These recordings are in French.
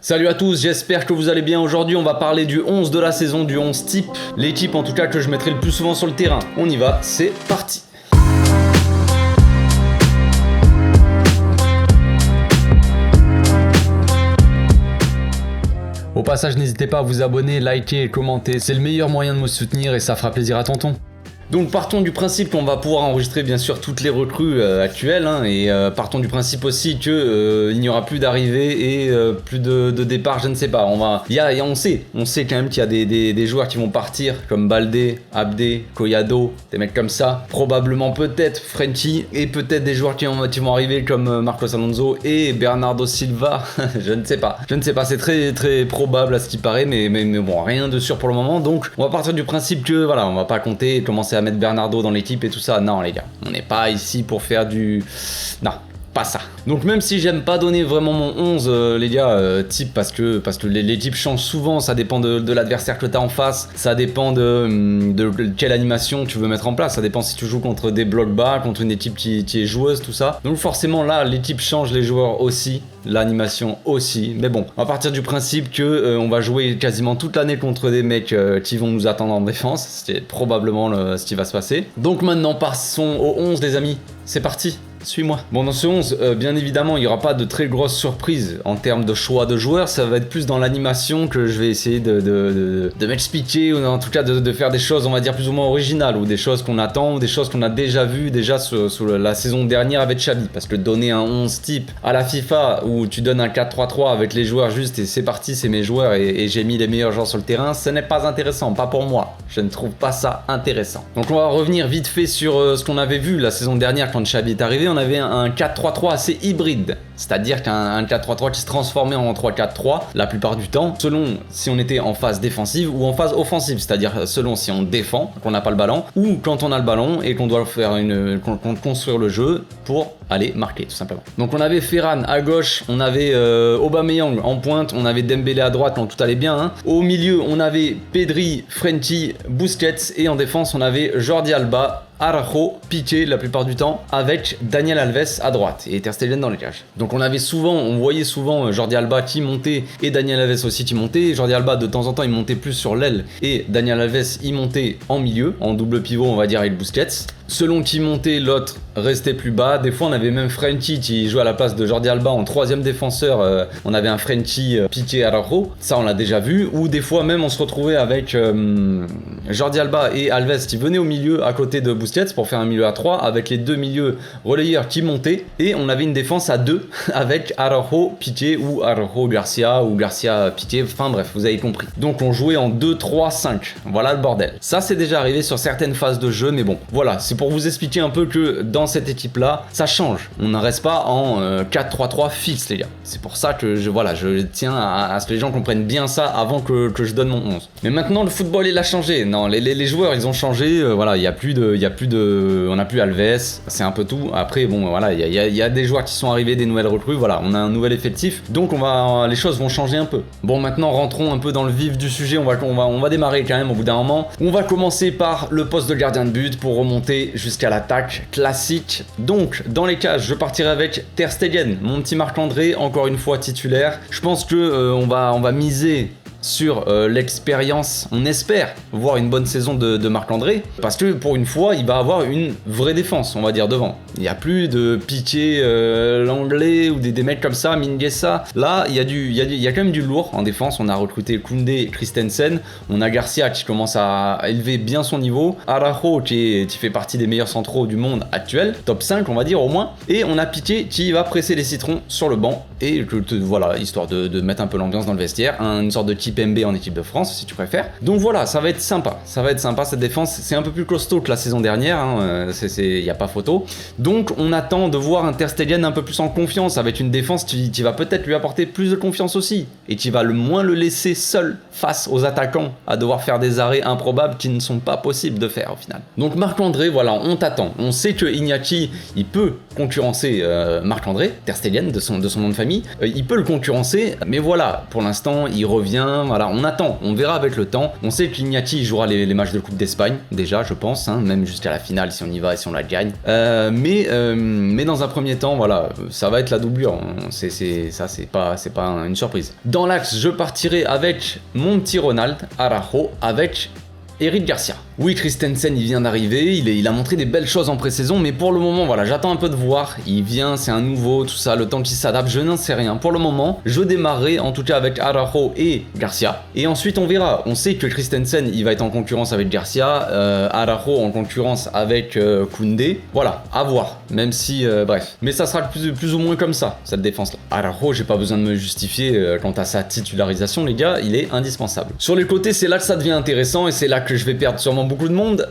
Salut à tous, j'espère que vous allez bien. Aujourd'hui on va parler du 11 de la saison, du 11 type, l'équipe en tout cas que je mettrai le plus souvent sur le terrain. On y va, c'est parti. Au passage, n'hésitez pas à vous abonner, liker et commenter, c'est le meilleur moyen de me soutenir et ça fera plaisir à tonton. Donc partons du principe qu'on va pouvoir enregistrer bien sûr toutes les recrues actuelles et partons du principe aussi que il n'y aura plus d'arrivées et plus de départ, je ne sais pas. On sait quand même qu'il y a des joueurs qui vont partir comme Baldé, Abdé, Collado, des mecs comme ça. Probablement peut-être Frenkie et peut-être des joueurs qui vont arriver comme Marcos Alonso et Bernardo Silva. Je ne sais pas, c'est très très probable à ce qui paraît, mais bon, rien de sûr pour le moment. Donc on va partir du principe que voilà, on va pas compter et commencer à mettre Bernardo dans l'équipe et tout ça. Non les gars, on n'est pas ici pour faire du... Non, pas ça. Donc même si j'aime pas donner vraiment mon 11 les gars type parce que les types changent souvent, ça dépend de l'adversaire que t'as en face, ça dépend de quelle animation tu veux mettre en place, ça dépend si tu joues contre des blocs bas, contre une équipe qui est joueuse, tout ça. Donc forcément là l'équipe change, les joueurs aussi, l'animation aussi, mais bon, on va partir du principe que on va jouer quasiment toute l'année contre des mecs qui vont nous attendre en défense, c'est probablement ce qui va se passer. Donc maintenant passons au 11 les amis, c'est parti. Suis-moi. Bon, dans ce 11, bien évidemment, il n'y aura pas de très grosses surprises en termes de choix de joueurs. Ça va être plus dans l'animation que je vais essayer de m'expliquer, ou en tout cas de faire des choses, on va dire, plus ou moins originales, ou des choses qu'on attend, ou des choses qu'on a déjà vues sous la saison dernière avec Xavi. Parce que donner un 11 type à la FIFA, où tu donnes un 4-3-3 avec les joueurs juste, et c'est parti, c'est mes joueurs, et j'ai mis les meilleurs joueurs sur le terrain, ce n'est pas intéressant, pas pour moi. Je ne trouve pas ça intéressant. Donc on va revenir vite fait sur ce qu'on avait vu la saison dernière quand Xavi est arrivé. On avait un 4-3-3 assez hybride, c'est-à-dire qu'un 4-3-3 qui se transformait en 3-4-3 la plupart du temps, selon si on était en phase défensive ou en phase offensive, c'est-à-dire selon si on défend, qu'on n'a pas le ballon, ou quand on a le ballon et qu'on doit faire construire le jeu pour aller marquer tout simplement. Donc on avait Ferran à gauche, on avait Aubameyang en pointe, on avait Dembélé à droite quand tout allait bien. Au milieu on avait Pedri, Frenkie, Busquets et en défense on avait Jordi Alba, Araujo, Piqué la plupart du temps, avec Daniel Alves à droite et Ter Stegen dans les cages. Donc on voyait souvent Jordi Alba qui montait et Daniel Alves aussi qui montait. Jordi Alba de temps en temps il montait plus sur l'aile et Daniel Alves il montait en milieu, en double pivot on va dire avec Busquets. Selon qui montait, l'autre restait plus bas. Des fois on avait même Frenkie qui jouait à la place de Jordi Alba en troisième défenseur. On avait un Frenkie Piqué Araujo, ça on l'a déjà vu. Ou des fois même on se retrouvait avec Jordi Alba et Alves qui venaient au milieu à côté de Busquets pour faire un milieu à 3 avec les deux milieux relayeurs qui montaient et on avait une défense à 2 avec Araujo Piqué ou Araujo Garcia ou Garcia Piqué, enfin bref vous avez compris. Donc on jouait en 2-3-5, voilà le bordel. Ça c'est déjà arrivé sur certaines phases de jeu, mais bon voilà, c'est pour vous expliquer un peu que dans cette équipe là ça change, on ne reste pas en 4-3-3 fixe les gars. C'est pour ça que je tiens à ce que les gens comprennent bien ça avant que je donne mon 11. Mais maintenant le football il a changé, non les joueurs ils ont changé, voilà, on n'a plus Alves, c'est un peu tout. Après bon voilà, il y a des joueurs qui sont arrivés, des nouvelles recrues, voilà, on a un nouvel effectif, donc les choses vont changer un peu. Bon maintenant rentrons un peu dans le vif du sujet, on va démarrer quand même au bout d'un moment. On va commencer par le poste de gardien de but pour remonter jusqu'à l'attaque classique. Donc dans les cages, je partirai avec Ter Stegen, mon petit Marc-André, encore une fois titulaire. Je pense que on va miser sur l'expérience, on espère voir une bonne saison de Marc-André, parce que pour une fois il va avoir une vraie défense on va dire devant. Il n'y a plus de Piqué l'anglais ou des mecs comme ça, Mingueza. Là il y a quand même du lourd en défense. On a recruté Koundé et Christensen, on a Garcia qui commence à élever bien son niveau, Araujo qui fait partie des meilleurs centraux du monde actuel, top 5 on va dire au moins, et on a Piqué qui va presser les citrons sur le banc et voilà, histoire de mettre un peu l'ambiance dans le vestiaire, une sorte de Kipembe en équipe de France si tu préfères. Donc voilà, ça va être sympa cette défense. C'est un peu plus costaud que la saison dernière, il n'y a pas photo. Donc on attend de voir un Ter Stegen un peu plus en confiance, avec une défense qui va peut-être lui apporter plus de confiance aussi, et qui va moins le laisser seul face aux attaquants à devoir faire des arrêts improbables qui ne sont pas possibles de faire au final. Donc Marc-André, voilà, on t'attend. On sait que Iñaki il peut concurrencer Marc-André, Ter Stegen de son nom de famille, ami, il peut le concurrencer, mais voilà, pour l'instant, il revient, voilà, on attend, on verra avec le temps. On sait qu'Iñaki jouera les matchs de Coupe d'Espagne, déjà, je pense, hein, même jusqu'à la finale si on y va et si on la gagne. Mais dans un premier temps, voilà, ça va être la doublure, c'est pas une surprise. Dans l'axe, je partirai avec mon petit Ronald Araujo, avec Eric Garcia. Oui, Christensen, il vient d'arriver, il a montré des belles choses en pré-saison, mais pour le moment, voilà, j'attends un peu de voir. Il vient, c'est un nouveau, tout ça, le temps qu'il s'adapte, je n'en sais rien. Pour le moment, je démarrerai en tout cas avec Araujo et Garcia, et ensuite on verra. On sait que Christensen, il va être en concurrence avec Garcia, Araujo en concurrence avec Koundé. Voilà, à voir, même si, bref. Mais ça sera plus ou moins comme ça, cette défense-là. Araujo, j'ai pas besoin de me justifier quant à sa titularisation, les gars, il est indispensable. Sur les côtés, c'est là que ça devient intéressant, et c'est là que je vais perdre sûrement beaucoup de monde.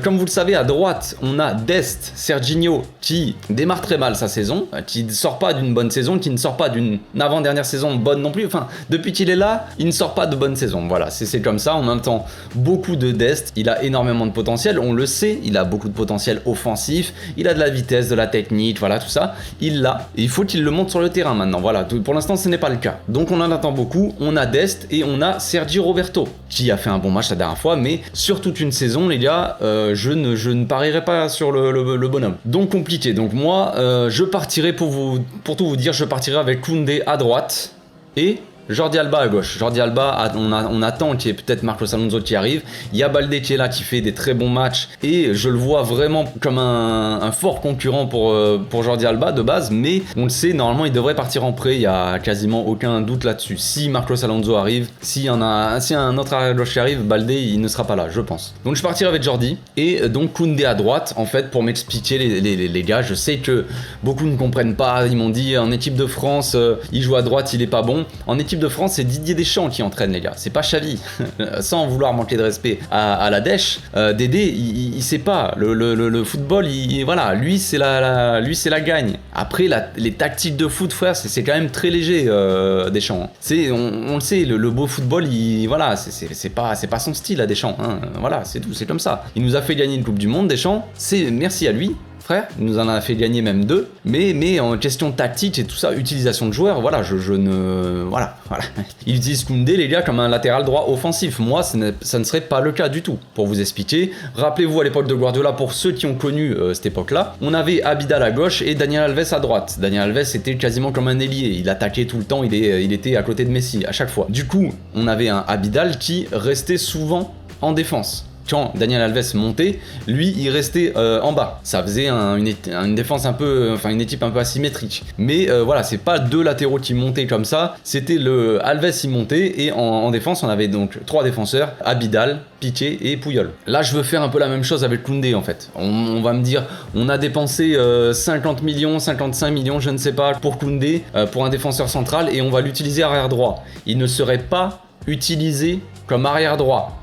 Comme vous le savez, à droite, on a Dest, Serginho, qui démarre très mal sa saison, qui ne sort pas d'une bonne saison, qui ne sort pas d'une avant-dernière saison bonne non plus. Enfin, depuis qu'il est là, il ne sort pas de bonne saison. Voilà, c'est comme ça. En même temps, beaucoup de Dest, il a énormément de potentiel, on le sait, il a beaucoup de potentiel offensif, il a de la vitesse, de la technique, voilà, tout ça, il l'a. Et il faut qu'il le montre sur le terrain maintenant. Voilà, pour l'instant, ce n'est pas le cas. Donc on en attend beaucoup. On a Dest et on a Sergi Roberto, qui a fait un bon match la dernière fois, mais sur toute une saison, les gars, je ne parierai pas sur le bonhomme. Donc compliqué. Donc moi, je partirai pour tout vous dire, je partirai avec Koundé à droite et Jordi Alba à gauche. Jordi Alba, on attend qu'il y ait peut-être Marcos Alonso qui arrive. Il y a Baldé qui est là, qui fait des très bons matchs. Et je le vois vraiment comme un fort concurrent pour Jordi Alba de base. Mais on le sait, normalement, il devrait partir en prêt. Il n'y a quasiment aucun doute là-dessus. Si Marcos Alonso arrive, si un autre arrière gauche qui arrive, Baldé, il ne sera pas là, je pense. Donc je partirai avec Jordi. Et donc Koundé à droite, en fait, pour m'expliquer les gars. Je sais que beaucoup ne comprennent pas. Ils m'ont dit, en équipe de France, il joue à droite, il est pas bon. En équipe de France, c'est Didier Deschamps qui entraîne, les gars, c'est pas Xavi. Sans vouloir manquer de respect à la dèche, Dédé, il sait pas, le football, voilà, lui c'est la gagne. Après, les tactiques de foot, frère, c'est quand même très léger, Deschamps. On le sait, le beau football, voilà, c'est pas son style à Deschamps, hein. Voilà, c'est tout, c'est comme ça. Il nous a fait gagner une Coupe du Monde, Deschamps, merci à lui. Frère, il nous en a fait gagner même 2, mais en question tactique et tout ça, utilisation de joueurs, voilà, voilà. Il utilise Koundé, les gars, comme un latéral droit offensif. Moi, ça ne serait pas le cas du tout. Pour vous expliquer, rappelez-vous à l'époque de Guardiola, pour ceux qui ont connu cette époque-là, on avait Abidal à gauche et Daniel Alves à droite. Daniel Alves était quasiment comme un ailier, il attaquait tout le temps, il était à côté de Messi à chaque fois. Du coup, on avait un Abidal qui restait souvent en défense. Quand Daniel Alves montait, lui il restait en bas. Ça faisait une défense un peu, enfin une équipe un peu asymétrique. Mais voilà, c'est pas 2 latéraux qui montaient comme ça. C'était le Alves il montait et en défense on avait donc 3 défenseurs, Abidal, Piqué et Puyol. Là je veux faire un peu la même chose avec Koundé en fait. On va me dire, on a dépensé 50 millions, 55 millions, je ne sais pas, pour Koundé, pour un défenseur central et on va l'utiliser arrière droit. Il ne serait pas utilisé comme arrière droit.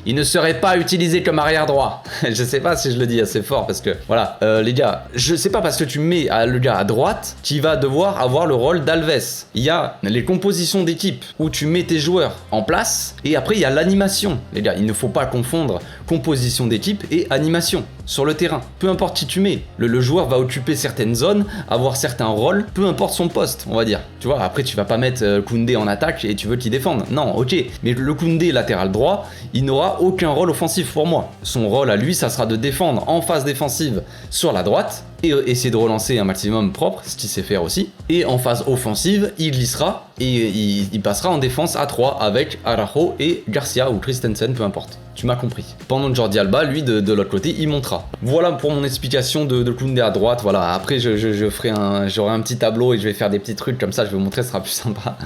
Il ne serait pas utilisé comme arrière droit. Je sais pas si je le dis assez fort parce que voilà, les gars, je sais pas parce que tu mets le gars à droite qui va devoir avoir le rôle d'Alves. Il y a les compositions d'équipe où tu mets tes joueurs en place et après il y a l'animation. Les gars, il ne faut pas confondre composition d'équipe et animation sur le terrain. Peu importe qui tu mets, le joueur va occuper certaines zones, avoir certains rôles, peu importe son poste, on va dire. Tu vois, après tu vas pas mettre Koundé en attaque et tu veux qu'il défende. Non, ok. Mais le Koundé latéral droit, il n'aura aucun rôle offensif pour moi. Son rôle à lui, ça sera de défendre en phase défensive sur la droite et essayer de relancer un maximum propre, ce qu'il sait faire aussi. Et en phase offensive, il glissera et il passera en défense à 3 avec Araujo et Garcia ou Christensen, peu importe. Tu m'as compris. Pendant que Jordi Alba, lui, de l'autre côté, il montera. Voilà pour mon explication de Koundé à droite. Voilà, après, j'aurai un petit tableau et je vais faire des petits trucs comme ça, je vais vous montrer, ce sera plus sympa.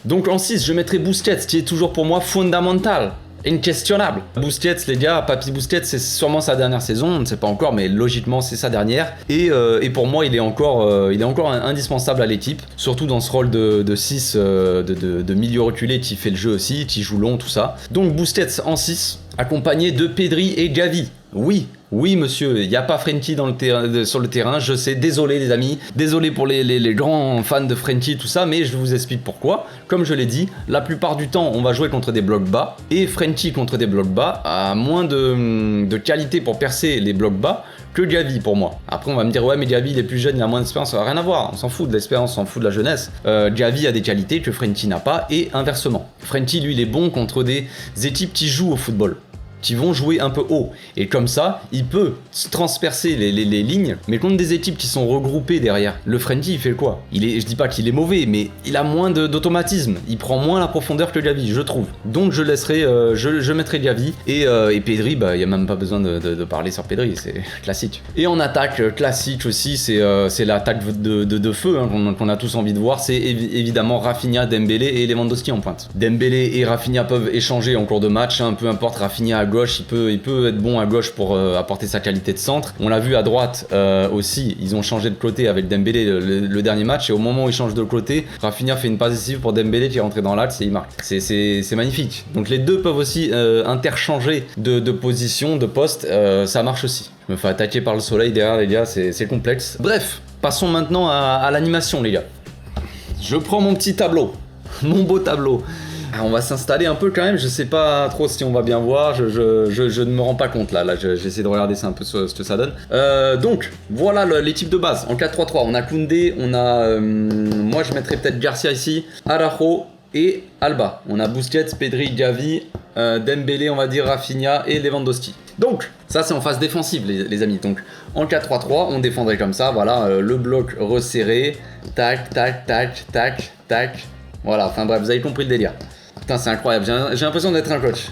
Donc en 6, je mettrai Busquets, qui est toujours pour moi fondamental. Inquestionnable. Busquets, les gars, Papy Busquets, c'est sûrement sa dernière saison, on ne sait pas encore, mais logiquement c'est sa dernière. Et pour moi, il est encore indispensable à l'équipe, surtout dans ce rôle de 6, de milieu reculé qui fait le jeu aussi, qui joue long, tout ça. Donc Busquets en 6, accompagné de Pedri et Gavi. Oui monsieur, il n'y a pas Frenkie sur le terrain, je sais, désolé les amis, désolé pour les grands fans de Frenkie, tout ça, mais je vous explique pourquoi. Comme je l'ai dit, la plupart du temps, on va jouer contre des blocs bas, et Frenkie contre des blocs bas a moins de qualité pour percer les blocs bas que Diaby pour moi. Après on va me dire ouais mais Diaby il est plus jeune, il a moins d'expérience, ça n'a rien à voir, on s'en fout de l'expérience, on s'en fout de la jeunesse. Diaby a des qualités que Frenkie n'a pas et inversement. Frenkie lui il est bon contre des équipes qui jouent au football, qui vont jouer un peu haut. Et comme ça, il peut transpercer les lignes, mais contre des équipes qui sont regroupées derrière. Le Frenkie, il fait quoi? Je dis pas qu'il est mauvais, mais il a moins d'automatisme. Il prend moins la profondeur que Diaby, je trouve. Donc je laisserai, je mettrai Diaby. Et Pedri, bah, il n'y a même pas besoin de parler sur Pedri, c'est classique. Et en attaque, classique aussi, c'est l'attaque de feu hein, qu'on a tous envie de voir. C'est évidemment Rafinha, Dembélé et Lewandowski en pointe. Dembélé et Rafinha peuvent échanger en cours de match, hein, peu importe, Rafinha à gauche, il peut être bon à gauche pour apporter sa qualité de centre. On l'a vu à droite aussi, ils ont changé de côté avec Dembélé le dernier match, et au moment où ils changent de côté, Rafinha fait une passe décisive pour Dembélé qui est rentré dans l'axe et il marque. C'est magnifique. Donc les deux peuvent aussi interchanger de position, de poste, ça marche aussi. Je me fais attaquer par le soleil derrière les gars, c'est complexe. Bref, passons maintenant à l'animation les gars. Je prends mon petit tableau, mon beau tableau. On va s'installer un peu quand même, je sais pas trop si on va bien voir, je ne me rends pas compte là j'essaie de regarder ça un peu ce que ça donne. Donc voilà l'équipe de base, en 4-3-3, on a Koundé, on a, moi je mettrais peut-être Garcia ici, Araujo et Alba. On a Busquets, Pedri, Gavi, Dembélé on va dire, Rafinha et Lewandowski. Donc ça c'est en phase défensive les amis, donc en 4-3-3 on défendrait comme ça, voilà, le bloc resserré, tac, tac, tac, tac, tac, voilà, enfin bref vous avez compris le délire. Putain c'est incroyable, j'ai l'impression d'être un coach.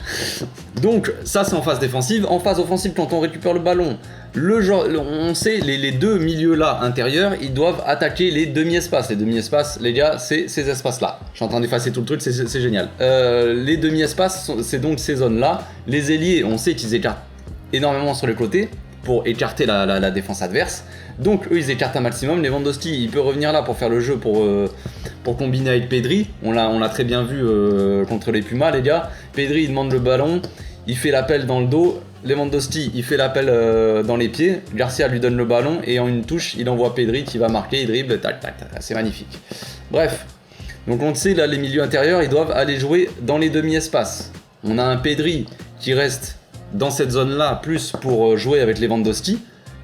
Donc ça c'est en phase défensive. En phase offensive quand on récupère le ballon, on sait les deux milieux là intérieurs, ils doivent attaquer les demi-espaces. Les demi-espaces les gars c'est ces espaces là. Je suis en train d'effacer tout le truc, c'est génial. Les demi-espaces c'est donc ces zones là. Les ailiers on sait qu'ils écartent énormément sur les côtés pour écarter la défense adverse. Donc eux ils écartent un maximum. Lewandowski il peut revenir là pour faire le jeu pour combiner avec Pedri. On l'a très bien vu contre les Pumas les gars. Pedri il demande le ballon, il fait l'appel dans le dos. Lewandowski il fait l'appel dans les pieds. Garcia lui donne le ballon et en une touche il envoie Pedri qui va marquer, il dribble, tac tac tac, c'est magnifique. Bref, donc on le sait là les milieux intérieurs ils doivent aller jouer dans les demi-espaces. On a un Pedri qui reste dans cette zone là plus pour jouer avec Lewandowski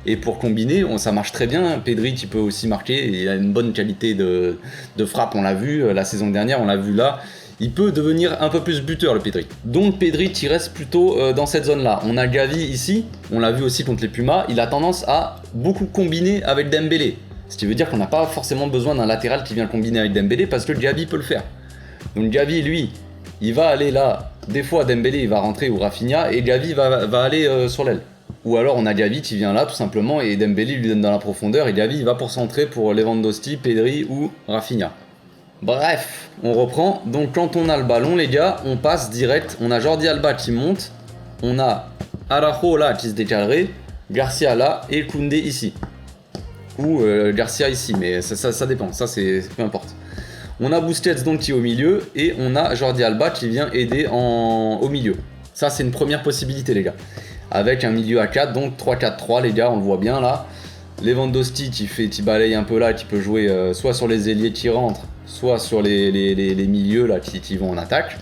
et pour combiner, ça marche très bien. Pedri qui peut aussi marquer, il a une bonne qualité de frappe, on l'a vu la saison dernière, on l'a vu là, il peut devenir un peu plus buteur le Pedri. Donc Pedri qui reste plutôt dans cette zone là. On a Gavi ici, on l'a vu aussi contre les Pumas, il a tendance à beaucoup combiner avec Dembélé, ce qui veut dire qu'on n'a pas forcément besoin d'un latéral qui vient combiner avec Dembélé parce que Gavi peut le faire. Donc Gavi lui il va aller là, des fois Dembélé il va rentrer ou Rafinha et Gavi va aller sur l'aile. Ou alors on a Gavi qui vient là tout simplement et Dembélé lui donne dans la profondeur et Gavi il va pour centrer pour Lewandowski, Pedri ou Rafinha. Bref, on reprend. Donc quand on a le ballon les gars, on passe direct, on a Jordi Alba qui monte, on a Araujo là qui se décalerait, Garcia là et Koundé ici. Ou Garcia ici, mais ça dépend, ça c'est peu importe. On a Busquets donc qui est au milieu et on a Jordi Alba qui vient aider au milieu. Ça c'est une première possibilité les gars. Avec un milieu à 4, donc 3-4-3 les gars, on le voit bien là. Lewandowski qui balaye un peu là, qui peut jouer soit sur les ailiers qui rentrent, soit sur les milieux là qui vont en attaque.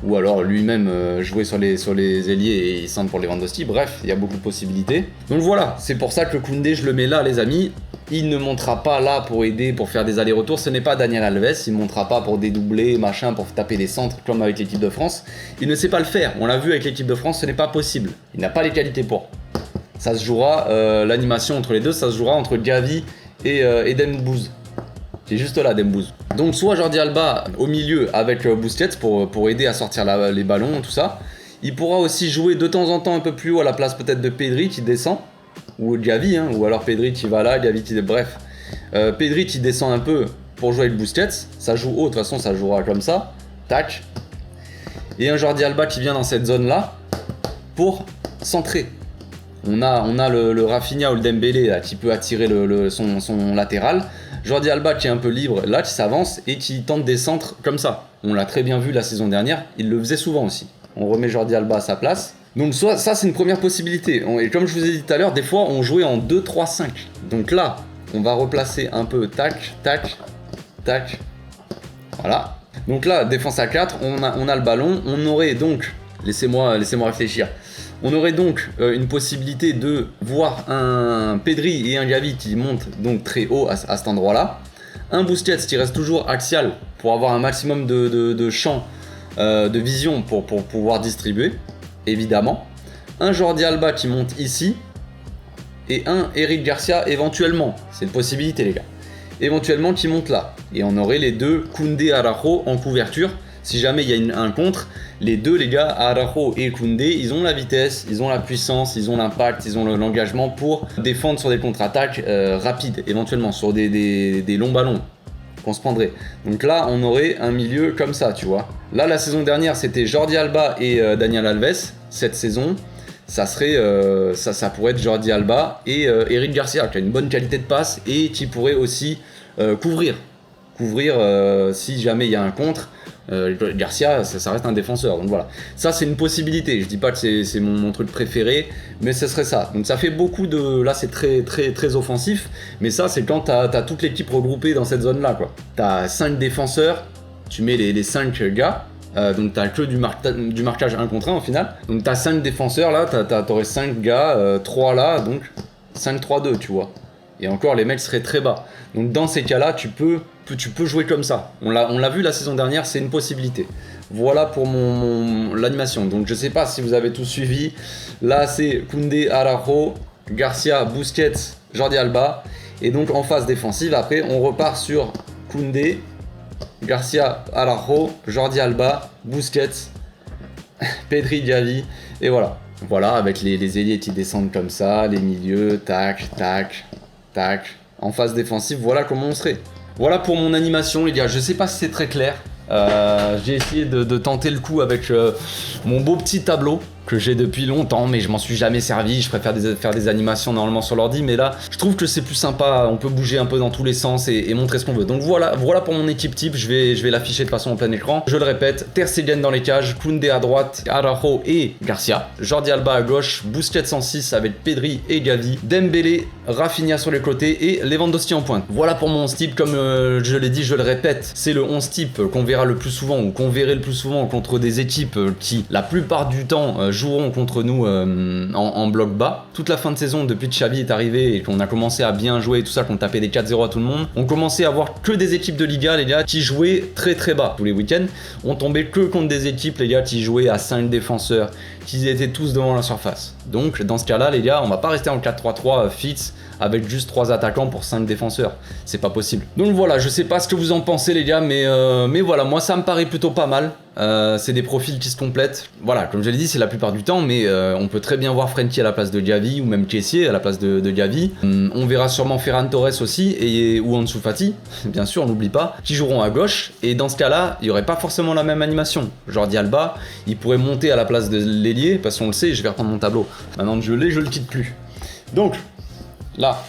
Ou alors lui-même jouer sur les ailiers et il centre pour Lewandowski. Bref, il y a beaucoup de possibilités. Donc voilà, c'est pour ça que Koundé je le mets là les amis. Il ne montera pas là pour aider, pour faire des allers-retours. Ce n'est pas Daniel Alves, il ne montera pas pour dédoubler, machin, pour taper des centres comme avec l'équipe de France. Il ne sait pas le faire, on l'a vu avec l'équipe de France, ce n'est pas possible. Il n'a pas les qualités pour. Ça se jouera, l'animation entre les deux, ça se jouera entre Gavi et Dembouz. Qui est juste là, Dembouz. Donc soit Jordi Alba au milieu avec Busquets pour aider à sortir les ballons, tout ça. Il pourra aussi jouer de temps en temps un peu plus haut à la place peut-être de Pedri qui descend. Ou Gavi, hein, ou alors Pedri qui va là, Gavi qui... Bref. Pedri qui descend un peu pour jouer avec Busquets. Ça joue haut, de toute façon ça jouera comme ça. Tac. Et un Jordi Alba qui vient dans cette zone-là pour centrer. On a le Rafinha ou le Dembélé là, qui peut attirer son latéral. Jordi Alba qui est un peu libre là, qui s'avance et qui tente des centres comme ça. On l'a très bien vu la saison dernière, il le faisait souvent aussi. On remet Jordi Alba à sa place. Donc ça c'est une première possibilité. Et comme je vous ai dit tout à l'heure, des fois on jouait en 2-3-5. Donc là, on va replacer un peu tac, tac, tac. Voilà. Donc là, défense à 4, on a le ballon. On aurait donc, laissez-moi réfléchir. On aurait donc une possibilité de voir un Pedri et un Gavi qui montent donc très haut à cet endroit-là. Un Busquets qui reste toujours axial pour avoir un maximum de champ de vision pour pouvoir distribuer, évidemment. Un Jordi Alba qui monte ici. Et un Eric Garcia éventuellement. C'est une possibilité les gars. Éventuellement qui monte là. Et on aurait les deux Koundé Araujo en couverture. Si jamais il y a un contre, les deux les gars, Araujo et Koundé, ils ont la vitesse, ils ont la puissance, ils ont l'impact, ils ont l'engagement pour défendre sur des contre-attaques rapides, éventuellement sur des longs ballons qu'on se prendrait. Donc là, on aurait un milieu comme ça, tu vois. Là, la saison dernière, c'était Jordi Alba et Daniel Alves. Cette saison, ça serait, ça pourrait être Jordi Alba et Eric Garcia, qui a une bonne qualité de passe et qui pourrait aussi couvrir si jamais il y a un contre. Garcia, ça reste un défenseur, donc voilà. Ça, c'est une possibilité. Je dis pas que c'est mon truc préféré, mais ce serait ça. Donc ça fait beaucoup de. Là, c'est très offensif, mais ça, c'est quand t'as toute l'équipe regroupée dans cette zone-là, quoi. T'as 5 défenseurs, tu mets les 5 gars. Donc t'as que du marquage 1 contre 1 au final. Donc t'as 5 défenseurs là, t'aurais 5 gars, 3 là, donc 5-3-2 tu vois. Et encore les mecs seraient très bas. Donc dans ces cas là tu peux jouer comme ça. On l'a vu la saison dernière, c'est une possibilité. Voilà pour l'animation. Donc je sais pas si vous avez tout suivi. Là c'est Koundé, Araujo, Garcia, Busquets, Jordi Alba. Et donc en phase défensive après on repart sur Koundé, Garcia, Araujo, Jordi Alba, Busquets, Pedri, Gavi, et voilà. Voilà, avec les ailiers qui descendent comme ça, les milieux, tac, tac, tac. En phase défensive, voilà comment on serait. Voilà pour mon animation, les gars. Je sais pas si c'est très clair. J'ai essayé de tenter le coup avec mon beau petit tableau que j'ai depuis longtemps, mais je m'en suis jamais servi. Je préfère faire des animations normalement sur l'ordi, mais là, je trouve que c'est plus sympa. On peut bouger un peu dans tous les sens et montrer ce qu'on veut. Donc voilà pour mon équipe type. Je vais l'afficher de façon en plein écran. Je le répète, Ter Stegen dans les cages, Koundé à droite, Araujo et Garcia, Jordi Alba à gauche, Busquets en 6 avec Pedri et Gavi, Dembélé, Rafinha sur les côtés et Lewandowski en pointe. Voilà pour mon 11 type. Comme je l'ai dit, je le répète, c'est le 11 type qu'on verra le plus souvent ou qu'on verrait le plus souvent contre des équipes qui, la plupart du temps, joueront contre nous en bloc bas. Toute la fin de saison, depuis que Xavi est arrivé et qu'on a commencé à bien jouer et tout ça, qu'on tapait des 4-0 à tout le monde, on commençait à voir que des équipes de Liga, les gars, qui jouaient très bas. Tous les week-ends, on tombait que contre des équipes, les gars, qui jouaient à 5 défenseurs, qui étaient tous devant la surface. Donc, dans ce cas-là, les gars, on va pas rester en 4-3-3 fixe avec juste 3 attaquants pour 5 défenseurs. C'est pas possible. Donc voilà, je sais pas ce que vous en pensez, les gars, mais voilà, moi ça me paraît plutôt pas mal. C'est des profils qui se complètent. Voilà, comme je l'ai dit, c'est la plupart du temps, mais on peut très bien voir Frenkie à la place de Gavi ou même Kessié à la place de Gavi. On verra sûrement Ferran Torres aussi ou Ansu Fati, bien sûr, on n'oublie pas, qui joueront à gauche. Et dans ce cas-là, il n'y aurait pas forcément la même animation. Jordi Alba, il pourrait monter à la place de l'ailier, parce qu'on le sait, je vais reprendre mon tableau. Maintenant que je l'ai, je le quitte plus. Donc, là,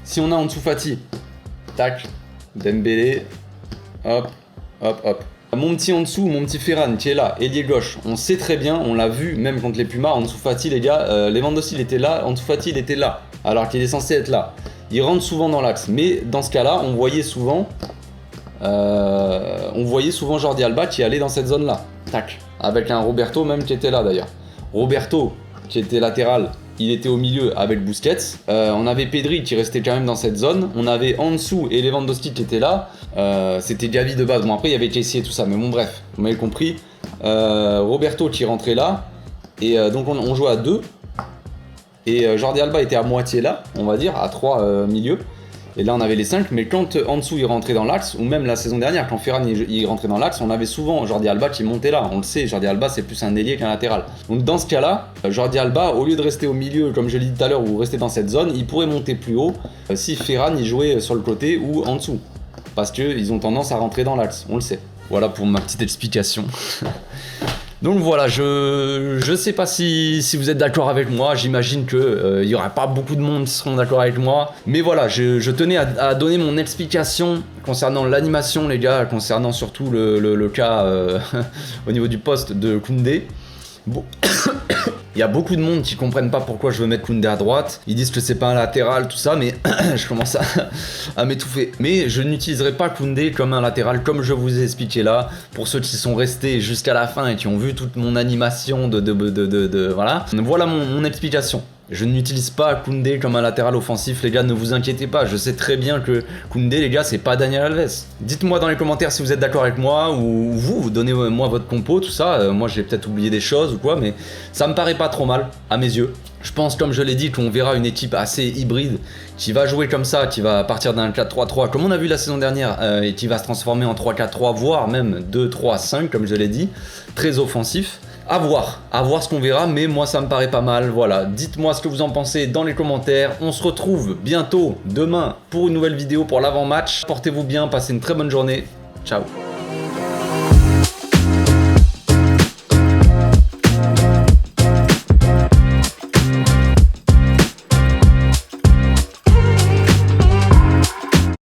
si on a Ansu Fati, tac, Dembélé, hop, hop, hop. Mon petit en dessous, mon petit Ferran qui est là, ailier gauche, on sait très bien, on l'a vu même contre les Pumas, Ansu Fati les gars, Lewandowski il était là, Ansu Fati il était là, alors qu'il est censé être là. Il rentre souvent dans l'axe, mais dans ce cas-là, on voyait souvent Jordi Alba qui allait dans cette zone-là, tac, avec un Roberto même qui était là d'ailleurs. Roberto qui était latéral, il était au milieu avec Busquets. On avait Pedri qui restait quand même dans cette zone. On avait Ansu et Lewandowski qui étaient là. C'était Gavi de base. Bon, après, il y avait Kessié et tout ça. Mais bon, bref, vous m'avez compris. Roberto qui rentrait là. Et donc, on jouait à 2. Et Jordi Alba était à moitié là, on va dire, à 3 milieux. Et là, on avait les 5. Mais quand Ansu il rentrait dans l'axe, ou même la saison dernière, quand Ferran il rentrait dans l'axe, on avait souvent Jordi Alba qui montait là. On le sait, Jordi Alba, c'est plus un ailier qu'un latéral. Donc, dans ce cas-là, Jordi Alba, au lieu de rester au milieu, comme je l'ai dit tout à l'heure, ou rester dans cette zone, il pourrait monter plus haut si Ferran il jouait sur le côté ou en dessous. Parce qu'ils ont tendance à rentrer dans l'axe, on le sait. Voilà pour ma petite explication. Donc voilà, je sais pas si vous êtes d'accord avec moi, j'imagine que il y aura pas beaucoup de monde qui seront d'accord avec moi, mais voilà, je tenais à donner mon explication concernant l'animation les gars, concernant surtout le cas au niveau du poste de Koundé. Bon. Il y a beaucoup de monde qui comprennent pas pourquoi je veux mettre Koundé à droite. Ils disent que c'est pas un latéral, tout ça, mais je commence à m'étouffer. Mais je n'utiliserai pas Koundé comme un latéral, comme je vous ai expliqué là. Pour ceux qui sont restés jusqu'à la fin et qui ont vu toute mon animation voilà. Voilà mon explication. Je n'utilise pas Koundé comme un latéral offensif, les gars, ne vous inquiétez pas. Je sais très bien que Koundé, les gars, c'est pas Daniel Alves. Dites-moi dans les commentaires si vous êtes d'accord avec moi, ou vous donnez-moi votre compo, tout ça. Moi, j'ai peut-être oublié des choses ou quoi, mais ça me paraît pas trop mal, à mes yeux. Je pense, comme je l'ai dit, qu'on verra une équipe assez hybride, qui va jouer comme ça, qui va partir d'un 4-3-3, comme on a vu la saison dernière, et qui va se transformer en 3-4-3, voire même 2-3-5, comme je l'ai dit, très offensif. À voir ce qu'on verra, mais moi ça me paraît pas mal, voilà. Dites-moi ce que vous en pensez dans les commentaires. On se retrouve bientôt, demain, pour une nouvelle vidéo pour l'avant-match. Portez-vous bien, passez une très bonne journée. Ciao.